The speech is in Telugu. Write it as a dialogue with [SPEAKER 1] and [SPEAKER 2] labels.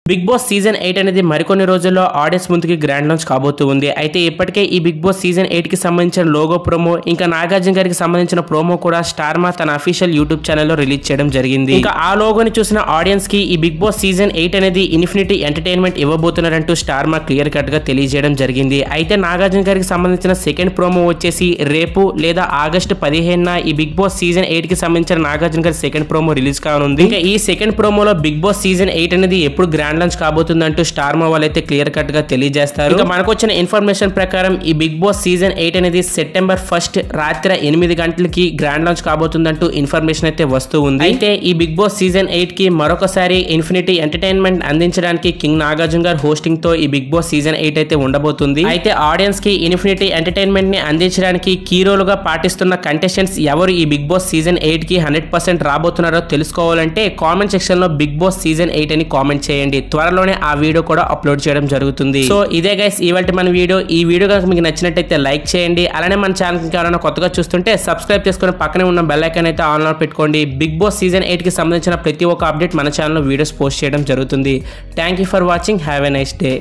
[SPEAKER 1] బిగ్ బాస్ సీజన్ 8 అనేది మరికొన్ని రోజుల్లో ఆడియన్స్ ముందుకి గ్రాండ్ లాంచ్ కాబోతూ ఉంది. అయితే ఇప్పటికే ఈ బిగ్ బాస్ సీజన్ 8 కి సంబంధించిన లోగో ప్రోమో ఇంకా నాగార్జున గారికి సంబంధించిన ప్రోమో కూడా స్టార్ మా తన అఫీషియల్ యూట్యూబ్ ఛానల్లో రిలీజ్ చేయడం జరిగింది. ఇంకా ఆ లోగోని చూసిన ఆడియన్స్ కి ఈ బిగ్ బాస్ సీజన్ 8 అనేది ఇన్ఫినిటీ ఎంటర్టైన్మెంట్ ఇవ్వబోతున్నారంటూ స్టార్ మా క్లియర్ కట్ గా తెలియజేయడం జరిగింది. అయితే నాగార్జున గారికి సంబంధించిన సెకండ్ ప్రోమో వచ్చేసి రేపు లేదా ఆగస్టు 15న ఈ బిగ్ బాస్ సీజన్ 8 కి సంబంధించిన నాగార్జున గారి సెకండ్ ప్రోమో రిలీజ్ కానుంది. ఇంకా ఈ సెకండ్ ప్రోమోలో బిగ్ బాస్ సీజన్ 8 అనేది ఎప్పుడు గ్రాండ్ లాంచ్ కాబోతుందంటూ స్టార్ మా వాళ్ళైతే క్లియర్ కట్ గా తెలియజేస్తారు. ఇంకా మనకు వచ్చిన ఇన్ఫర్మేషన్ ప్రకారం ఈ బిగ్ బాస్ సీజన్ 8 అనేది సెప్టెంబర్ 1 రాత్రి 8 గంటలకి గ్రాండ్ లాంచ్ కాబోతుందంటూ ఇన్ఫర్మేషన్ అయితే వస్తూ ఉంది. అయితే ఈ బిగ్ బాస్ సీజన్ 8 కి మరొకసారి ఇన్ఫినిటీ ఎంటర్టైన్మెంట్ అందించడానికి కింగ్ నాగార్జున గారు హోస్టింగ్ తో ఈ బిగ్ బాస్ సీజన్ 8 అయితే ఉండబోతుంది. అయితే ఆడియన్స్ కి ఇన్ఫినిటీ ఎంటర్టైన్మెంట్ ని అందించడానికి కీ రోల్ గా పాటిస్తున్న కంటెస్టెంట్స్ ఎవరు ఈ బిగ్ బాస్ సీజన్ 8 కి 100% రాబోతున్నారో తెలుసుకోవాలంటే కామెంట్ సెక్షన్ లో బిగ్ బాస్ సీజన్ 8 అని కామెంట్ చేయండి. త్వరలోనే ఆ వీడియో కూడా అప్లోడ్ చేయడం జరుగుతుంది. సో ఇదే గైస్ ఇవాల్టి మన వీడియో. ఈ వీడియో కనుక మీకు నచ్చినట్టయితే లైక్ చేయండి. అలానే మన ఛానల్ కి ఎవరైనా కొత్తగా చూస్తుంటే సబ్స్క్రైబ్ చేసుకుని పక్కనే ఉన్న బెల్ ఐకాన్ అయితే ఆన్ లో పెట్టుకోండి. బిగ్ బాస్ సీజన్ 8 కి సంబంధించిన ప్రతి ఒక్క అప్డేట్ మన ఛానల్లో వీడియోస్ పోస్ట్ చేయడం జరుగుతుంది. Thank you for watching. Have a nice day.